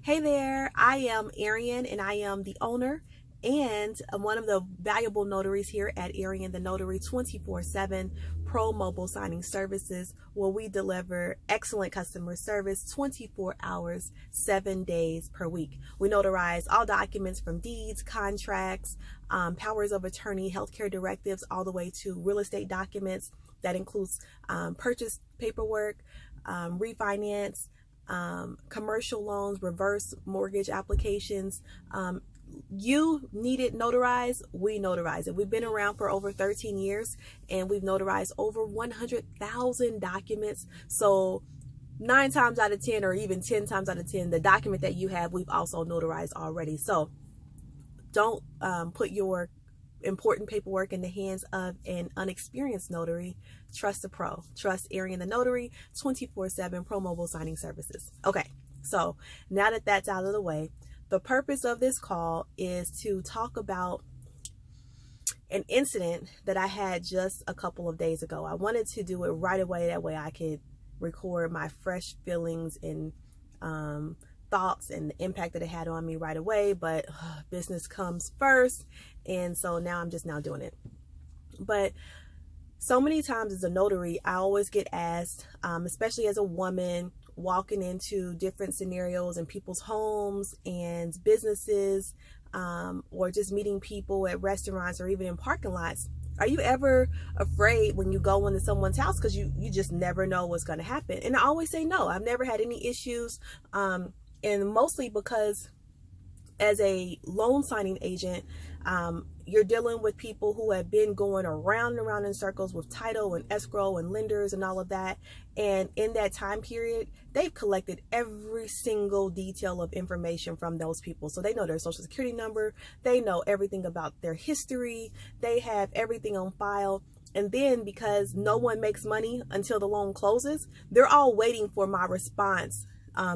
Hey there, I am Arian and I am the owner and one of the valuable notaries here at AriantheNotary 24/7 Pro Mobile Signing Services, where we deliver excellent customer service 24 hours, 7 days per week. We notarize all documents from deeds, contracts, powers of attorney, healthcare directives, all the way to real estate documents. That includes purchase paperwork, refinance, commercial loans, reverse mortgage applications. You need it notarized, we notarize it. We've been around for over 13 years and we've notarized over 100,000 documents. So 9 times out of 10, or even 10 times out of 10, the document that you have, we've also notarized already. So don't put your important paperwork in the hands of an unexperienced notary. Trust a pro. Trust AriantheNotary 24/7 Pro Mobile Signing Services. Okay, so now that that's out of the way, the purpose of this call is to talk about an incident that I had just a couple of days ago. I wanted to do it right away. That way I could record my fresh feelings and thoughts and the impact that it had on me right away, but business comes first, and so now I'm just now doing it. But so many times as a notary, I always get asked, especially as a woman walking into different scenarios in people's homes and businesses, or just meeting people at restaurants or even in parking lots, are you ever afraid when you go into someone's house? Because you just never know what's going to happen. And I always say no. I've never had any issues, and mostly because as a loan signing agent, you're dealing with people who have been going around and around in circles with title and escrow and lenders and all of that. And in that time period, they've collected every single detail of information from those people. So they know their social security number. They know everything about their history. They have everything on file. And then because no one makes money until the loan closes, they're all waiting for my response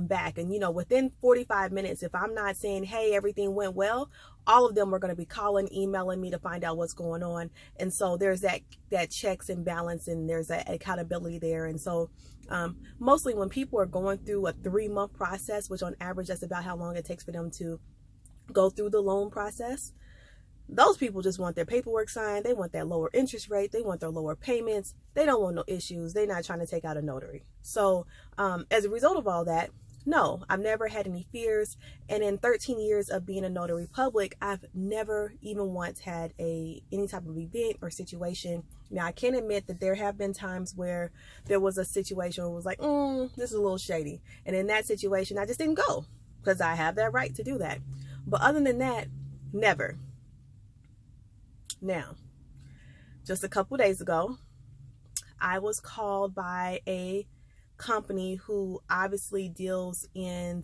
back. And within 45 minutes, if I'm not saying, hey, everything went well, all of them are going to be calling, emailing me to find out what's going on. And so there's that checks and balance, and there's that accountability there. And so mostly when people are going through a 3-month process, which on average that's about how long it takes for them to go through the loan process, those people just want their paperwork signed. They want that lower interest rate. They want their lower payments. They don't want no issues. They're not trying to take out a notary. So as a result of all that, no, I've never had any fears. And in 13 years of being a Notary Public, I've never even once had any type of event or situation. Now, I can admit that there have been times where there was a situation where it was like, this is a little shady. And in that situation, I just didn't go because I have that right to do that. But other than that, never. Now, just a couple days ago, I was called by a company who obviously deals in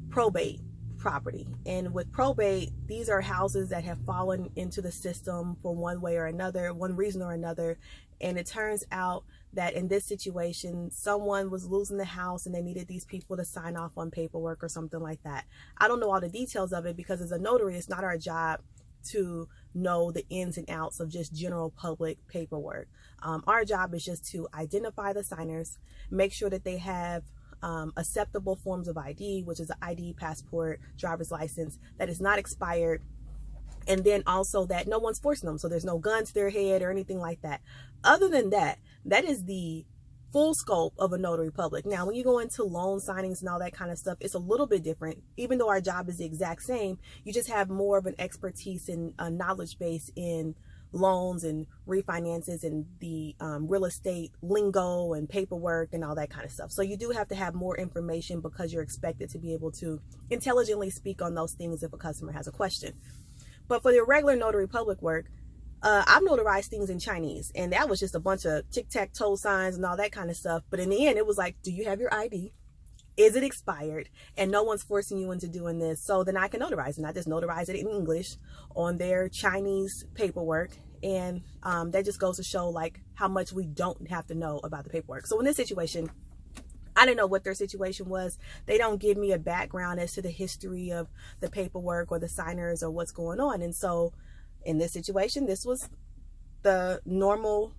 probate property. And with probate, these are houses that have fallen into the system for one way or another, one reason or another. And it turns out that in this situation, someone was losing the house and they needed these people to sign off on paperwork or something like that. I don't know all the details of it because as a notary, it's not our job to know the ins and outs of just general public paperwork. Our job is just to identify the signers, make sure that they have acceptable forms of ID, which is an ID, passport, driver's license that is not expired, and then also that no one's forcing them, so there's no gun to their head or anything like that. Other than that, that is the full scope of a Notary Public. Now, when you go into loan signings and all that kind of stuff, it's a little bit different. Even though our job is the exact same, you just have more of an expertise and a knowledge base in loans and refinances and the real estate lingo and paperwork and all that kind of stuff. So you do have to have more information because you're expected to be able to intelligently speak on those things if a customer has a question. But for the regular Notary Public work, I've notarized things in Chinese, and that was just a bunch of tic-tac-toe signs and all that kind of stuff. But in the end, it was like, do you have your ID? Is it expired? And no one's forcing you into doing this. So then I can notarize, and I just notarize it in English on their Chinese paperwork. And that just goes to show like how much we don't have to know about the paperwork. So in this situation, I didn't know what their situation was. They don't give me a background as to the history of the paperwork or the signers or what's going on. And so in this situation, this was the normal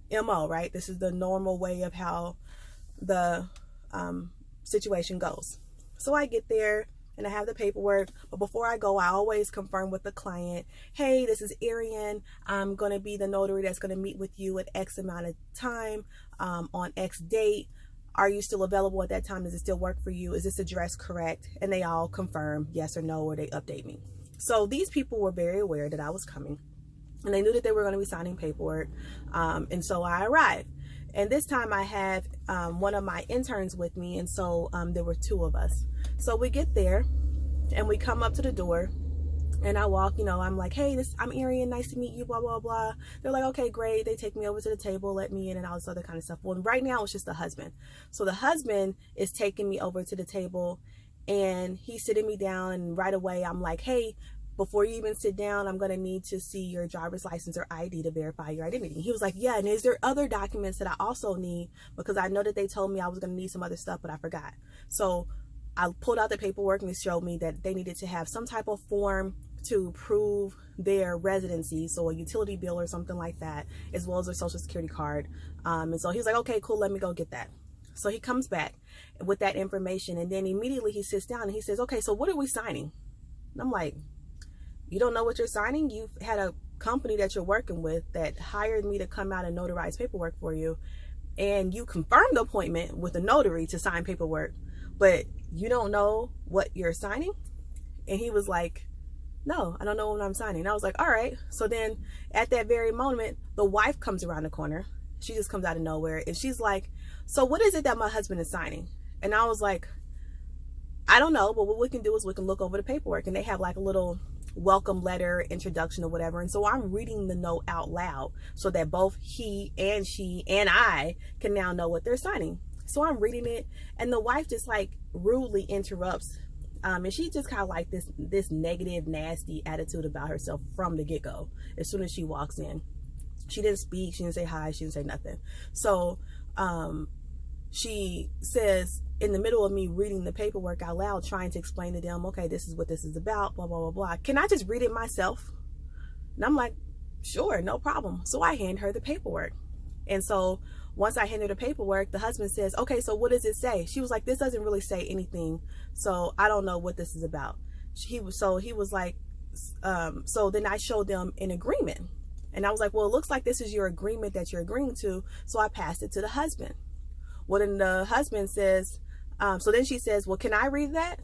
MO, right? This is the normal way of how the situation goes. So I get there and I have the paperwork, but before I go, I always confirm with the client, hey, this is Arian. I'm going to be the notary that's going to meet with you at X amount of time on X date. Are you still available at that time? Does it still work for you? Is this address correct? And they all confirm yes or no, or they update me. So these people were very aware that I was coming, and they knew that they were going to be signing paperwork. And so I arrived. And this time I have one of my interns with me, and so there were two of us. So we get there and we come up to the door, and I walk, I'm like, hey, I'm Arian, nice to meet you, blah, blah, blah. They're like, okay, great. They take me over to the table, let me in, and all this other kind of stuff. Well, right now it's just the husband. So the husband is taking me over to the table, and he's sitting me down, and right away I'm like, hey, before you even sit down, I'm going to need to see your driver's license or ID to verify your identity. He was like, yeah, and is there other documents that I also need? Because I know that they told me I was going to need some other stuff, but I forgot. So I pulled out the paperwork, and it showed me that they needed to have some type of form to prove their residency, so a utility bill or something like that, as well as their social security card. And so he was like, okay, cool, let me go get that. So he comes back with that information, and then immediately he sits down and he says, okay, so what are we signing? And I'm like, you don't know what you're signing? You've had a company that you're working with that hired me to come out and notarize paperwork for you, and you confirmed the appointment with a notary to sign paperwork, but you don't know what you're signing? And he was like, no, I don't know what I'm signing. And I was like, all right. So then at that very moment, the wife comes around the corner. She just comes out of nowhere, and she's like, so what is it that my husband is signing? And I was like, I don't know, but what we can do is we can look over the paperwork, and they have like a little welcome letter, introduction or whatever. And so I'm reading the note out loud so that both he and she and I can now know what they're signing. So I'm reading it, and the wife just like rudely interrupts. And she just kind of like this negative, nasty attitude about herself from the get-go. As soon as she walks in, she didn't speak, she didn't say hi, she didn't say nothing. So she says, in the middle of me reading the paperwork out loud, trying to explain to them, okay, this is what this is about, blah, blah, blah, blah. Can I just read it myself? And I'm like, sure, no problem. So I hand her the paperwork. And so once I hand her the paperwork, the husband says, okay, so what does it say? She was like, this doesn't really say anything, so I don't know what this is about. He was like, so then I showed them an agreement. And I was like, well, it looks like this is your agreement that you're agreeing to. So I passed it to the husband. Well, then the husband says, so then she says, well, can I read that?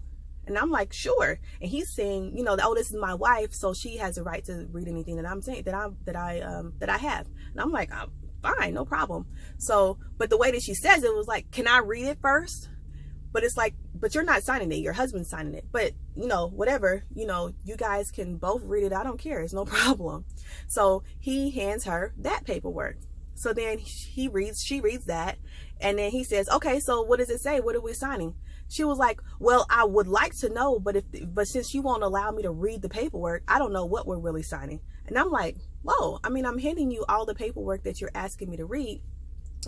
And I'm like, sure. And he's saying, oh, this is my wife, so she has the right to read anything that I'm saying, that I have. And I'm like, fine, no problem. So, but the way that she says it was like, can I read it first? But it's like, but you're not signing it, your husband's signing it. But whatever, you guys can both read it. I don't care. It's no problem. So he hands her that paperwork. So then she reads that, and then he says, okay, so what does it say? What are we signing? She was like, well, I would like to know, but since you won't allow me to read the paperwork, I don't know what we're really signing. And I'm like, whoa, I mean, I'm handing you all the paperwork that you're asking me to read.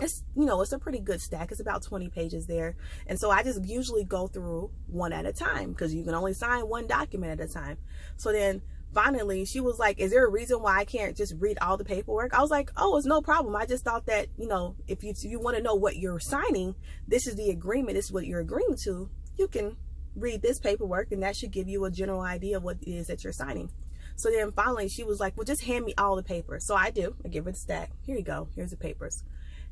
It's, it's a pretty good stack. It's about 20 pages there. And so I just usually go through one at a time, because you can only sign one document at a time. So then finally she was like, is there a reason why I can't just read all the paperwork? I was like, oh, it's no problem. I just thought that, if you want to know what you're signing, this is the agreement, this is what you're agreeing to, you can read this paperwork, and that should give you a general idea of what it is that you're signing. So then finally she was like, well, just hand me all the papers. So I do. I give her the stack. Here you go. Here's the papers.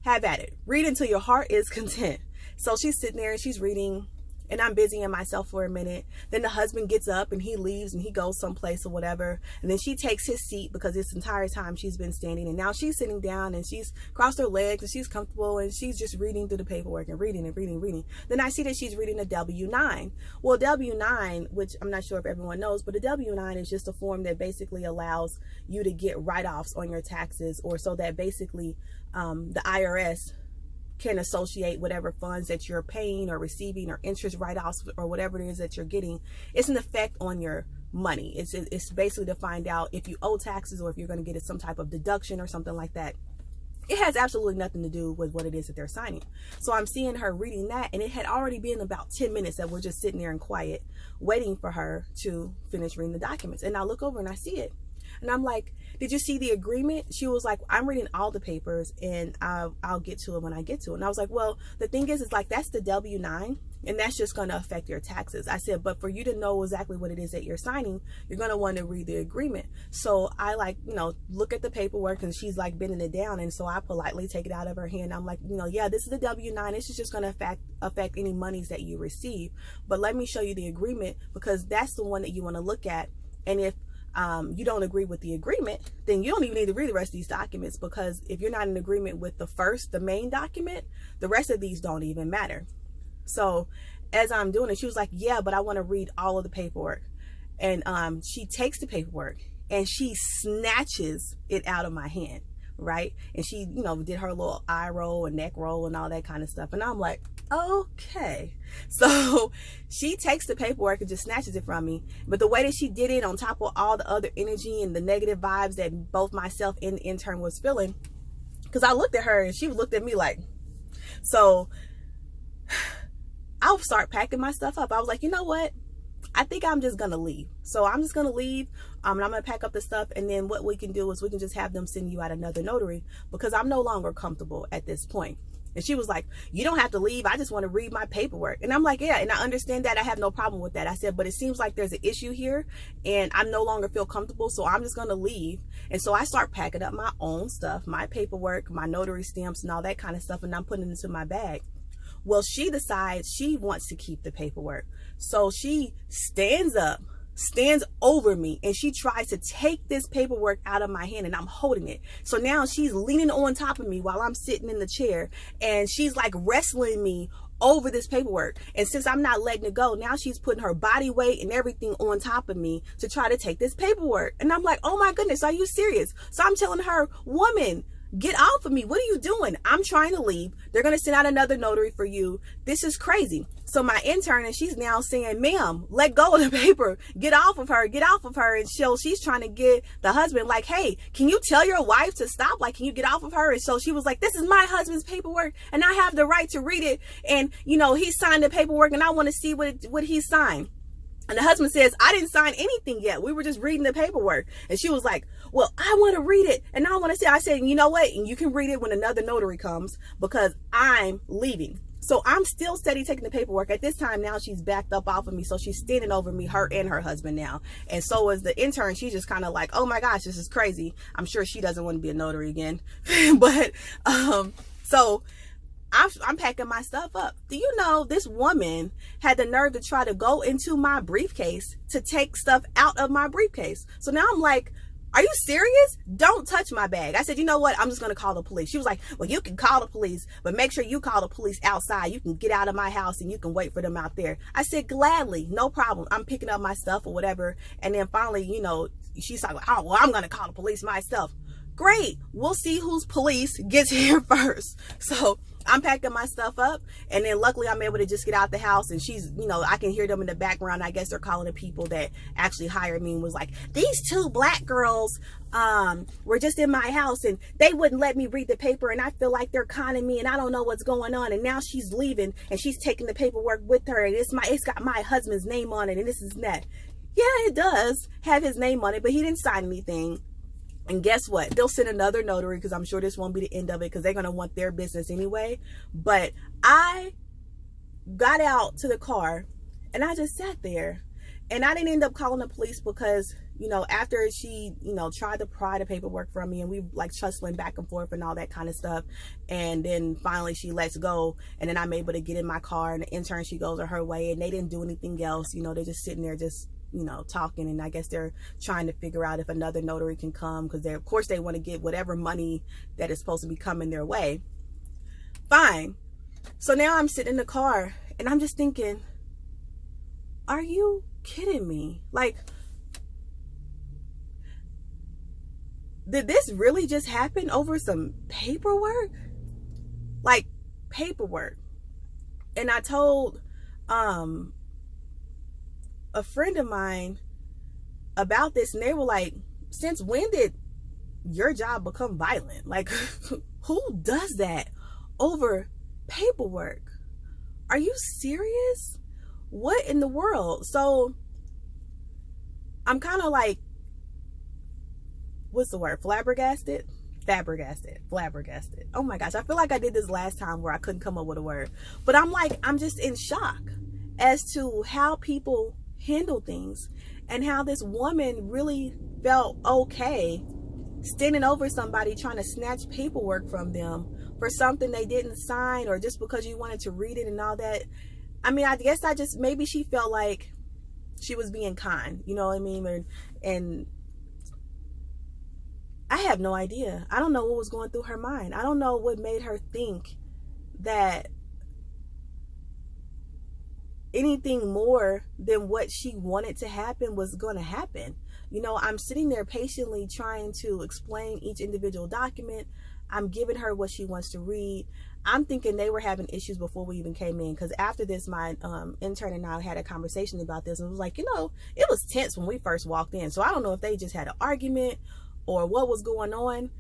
Have at it. Read until your heart is content. So she's sitting there and she's reading, and I'm busying myself for a minute. Then the husband gets up and he leaves and he goes someplace or whatever. And then she takes his seat, because this entire time she's been standing, and now she's sitting down and she's crossed her legs and she's comfortable, and she's just reading through the paperwork and reading and reading and reading. Then I see that she's reading a W-9. Well, W-9, which I'm not sure if everyone knows, but a W-9 is just a form that basically allows you to get write-offs on your taxes, or so that basically the IRS can associate whatever funds that you're paying or receiving, or interest write-offs, or whatever it is that you're getting. It's an effect on your money. It's basically to find out if you owe taxes, or if you're going to get some type of deduction or something like that. It has absolutely nothing to do with what it is that they're signing. So I'm seeing her reading that, and it had already been about 10 minutes that we're just sitting there in quiet, waiting for her to finish reading the documents. And I look over and I see it. And I'm like, did you see the agreement? She was like, I'm reading all the papers, and I'll get to it when I get to it. And I was like, well, the thing is like, that's the W-9. and that's just going to affect your taxes. I said, but for you to know exactly what it is that you're signing, you're going to want to read the agreement. So I look at the paperwork, and she's like bending it down. And so I politely take it out of her hand. I'm like, yeah, this is a W-9. This is just going to affect any monies that you receive. But let me show you the agreement, because that's the one that you want to look at. And if you don't agree with the agreement, then you don't even need to read the rest of these documents, because if you're not in agreement with the main document, the rest of these don't even matter. So as I'm doing it, she was like, yeah, but I want to read all of the paperwork. And she takes the paperwork and she snatches it out of my hand, right? And she, did her little eye roll and neck roll and all that kind of stuff. And I'm like, okay. So she takes the paperwork and just snatches it from me. But the way that she did it, on top of all the other energy and the negative vibes that both myself and the intern was feeling, because I looked at her and she looked at me like, so I'll start packing my stuff up. I was like, you know what? I think I'm just going to leave. So I'm just going to leave. And I'm going to pack up the stuff. And then what we can do is we can just have them send you out another notary, because I'm no longer comfortable at this point. And she was like, you don't have to leave. I just want to read my paperwork. And I'm like, yeah, and I understand that. I have no problem with that. I said, but it seems like there's an issue here and I no longer feel comfortable. So I'm just going to leave. And so I start packing up my own stuff, my paperwork, my notary stamps and all that kind of stuff. And I'm putting it into my bag. Well, she decides she wants to keep the paperwork. So she stands up, stands over me, and she tries to take this paperwork out of my hand, and I'm holding it. So now she's leaning on top of me while I'm sitting in the chair, and she's like wrestling me over this paperwork. And since I'm not letting it go, now she's putting her body weight and everything on top of me to try to take this paperwork. And I'm like, oh my goodness, are you serious? So I'm telling her, woman, get off of me. What are you doing? I'm trying to leave. They're going to send out another notary for you. This is crazy. So my intern, and she's now saying, ma'am, let go of the paper. Get off of her. Get off of her. And so she's trying to get the husband like, hey, can you tell your wife to stop? Like, can you get off of her? And so she was like, this is my husband's paperwork and I have the right to read it. And, he signed the paperwork and I want to see what he signed. And the husband says, I didn't sign anything yet. We were just reading the paperwork. And she was like, well, I want to read it. And I want to say, I said, you know what? And you can read it when another notary comes, because I'm leaving. So I'm still steady taking the paperwork. At this time now, she's backed up off of me. So she's standing over me, her and her husband now. And so is the intern. She's just kind of like, oh my gosh, this is crazy. I'm sure she doesn't want to be a notary again. But so I'm packing my stuff up. Do you know this woman had the nerve to try to go into my briefcase to take stuff out of my briefcase? So now I'm like, are you serious? Don't touch my bag. I said, you know what? I'm just going to call the police. She was like, well, you can call the police, but make sure you call the police outside. You can get out of my house and you can wait for them out there. I said, gladly, no problem. I'm picking up my stuff or whatever. And then finally, she's like, oh, well, I'm going to call the police myself. Great. We'll see whose police gets here first. So I'm packing my stuff up, and then luckily I'm able to just get out the house, and she's, I can hear them in the background. I guess they're calling the people that actually hired me and was like, these two black girls were just in my house and they wouldn't let me read the paper, and I feel like they're conning me and I don't know what's going on. And now she's leaving and she's taking the paperwork with her, and it's got my husband's name on it, and this is that. Yeah, it does have his name on it, but he didn't sign anything. And guess what? They'll send another notary, because I'm sure this won't be the end of it, because they're going to want their business anyway. But I got out to the car and I just sat there, and I didn't end up calling the police because, after she, tried to pry the paperwork from me, and we like tussling back and forth and all that kind of stuff. And then finally she lets go, and then I'm able to get in my car, and the intern, she goes on her way, and they didn't do anything else. They're just sitting there just talking, and I guess they're trying to figure out if another notary can come, because of course they want to get whatever money that is supposed to be coming their way. Fine. So now I'm sitting in the car and I'm just thinking, are you kidding me? Like, did this really just happen over some paperwork? Like, paperwork. And I told a friend of mine about this, and they were like, since when did your job become violent? Like, who does that over paperwork? Are you serious? What in the world? So I'm kind of like, what's the word? Flabbergasted. Flabbergasted. Oh my gosh, I feel like I did this last time where I couldn't come up with a word. But I'm just in shock as to how people handle things and how this woman really felt okay standing over somebody trying to snatch paperwork from them for something they didn't sign, or just because you wanted to read it and all that. I mean, I guess maybe she felt like she was being kind, you know what I mean? And I have no idea. I don't know what was going through her mind. I don't know what made her think that anything more than what she wanted to happen was going to happen. You know, I'm sitting there patiently trying to explain each individual document. I'm giving her what she wants to read. I'm thinking they were having issues before we even came in, because after this, my intern and I had a conversation about this, and it was like, you know, it was tense when we first walked in. So I don't know if they just had an argument or what was going on,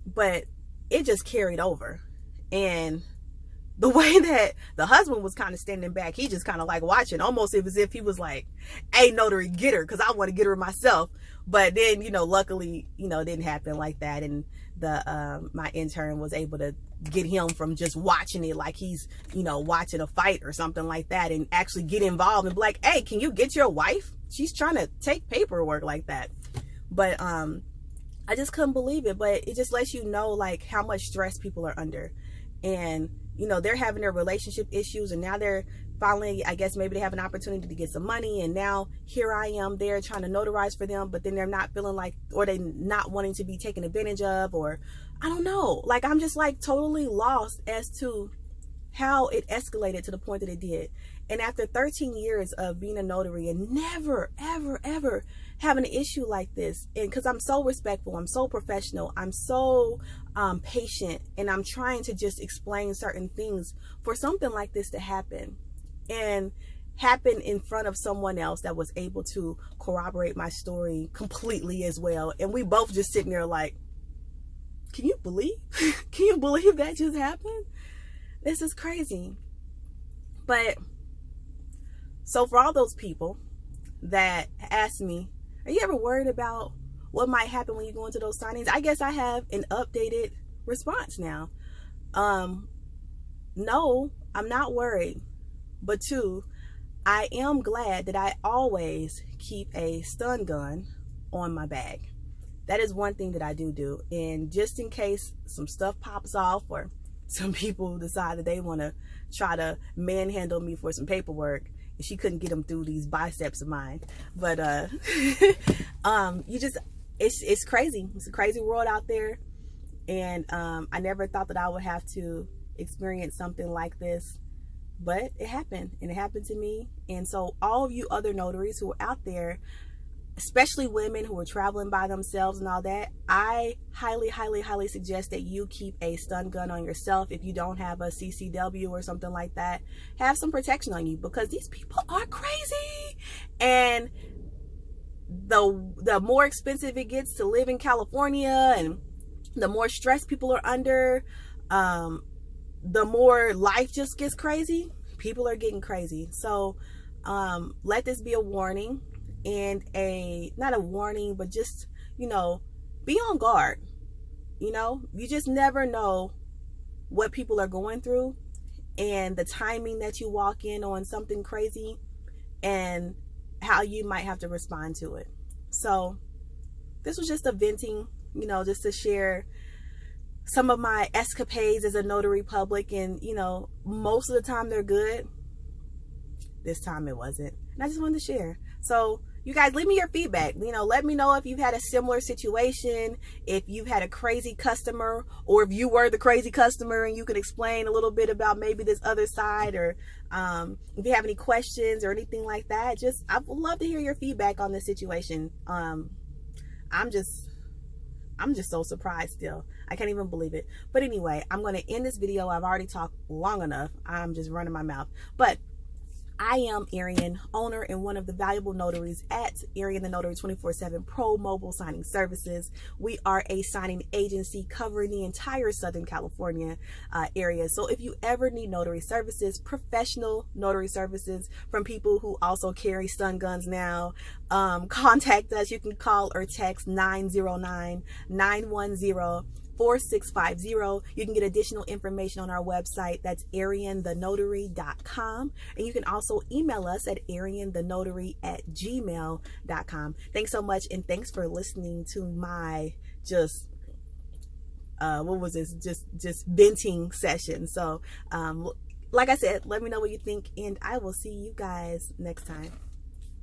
but it just carried over. And the way that the husband was kind of standing back, he just kind of like watching, almost as if he was like, hey, notary, get her, because I want to get her myself. But then, you know, luckily, you know, it didn't happen like that. And my intern was able to get him from just watching it like he's, you know, watching a fight or something like that, and actually get involved and be like, hey, can you get your wife? She's trying to take paperwork like that. But I just couldn't believe it. But it just lets you know like how much stress people are under. And you know, they're having their relationship issues, and now they're finally, I guess maybe they have an opportunity to get some money, and now here I am there trying to notarize for them, but then they're not feeling like, or they not wanting to be taken advantage of, or I don't know. Like, I'm just like totally lost as to how it escalated to the point that it did. And after 13 years of being a notary and never, ever, ever having an issue like this, and because I'm so respectful, I'm so professional, I'm so patient, and I'm trying to just explain certain things, for something like this to happen, and happen in front of someone else that was able to corroborate my story completely as well. And we both just sitting there like, can you believe that just happened? This is crazy. But so for all those people that ask me, are you ever worried about what might happen when you go into those signings? I guess I have an updated response now. No, I'm not worried. But two, I am glad that I always keep a stun gun on my bag. That is one thing that I do. And just in case some stuff pops off, or some people decide that they want to try to manhandle me for some paperwork, and she couldn't get them through these biceps of mine. But it's crazy. It's a crazy world out there. And I never thought that I would have to experience something like this, but it happened, and it happened to me. And so all of you other notaries who are out there, especially women who are traveling by themselves and all that, I highly, highly, highly suggest that you keep a stun gun on yourself. If you don't have a CCW or something like that, have some protection on you, because these people are crazy. And the more expensive it gets to live in California, and the more stress people are under, the more life just gets crazy. People are getting crazy. So let this be a warning, and not a warning, but just, you know, be on guard. You know, you just never know what people are going through, and the timing that you walk in on something crazy, and how you might have to respond to it. So this was just a venting, you know, just to share some of my escapades as a notary public. And, you know, most of the time they're good. This time it wasn't. And I just wanted to share. So you guys, leave me your feedback. You know, let me know if you've had a similar situation, if you've had a crazy customer, or if you were the crazy customer and you could explain a little bit about maybe this other side, or if you have any questions or anything like that. Just, I would love to hear your feedback on this situation. I'm just so surprised still. I can't even believe it. But anyway, I'm going to end this video. I've already talked long enough. I'm just running my mouth. But I am Arian, owner and one of the valuable notaries at AriantheNotary 24/7 Pro Mobile Signing Services. We are a signing agency covering the entire Southern California area. So if you ever need notary services, professional notary services from people who also carry stun guns now, contact us. You can call or text 909-910 4650. You can get additional information on our website. That's AriantheNotary.com. And you can also email us at AriantheNotary@gmail.com. Thanks so much, and thanks for listening to my just venting session. So like I said, let me know what you think, and I will see you guys next time.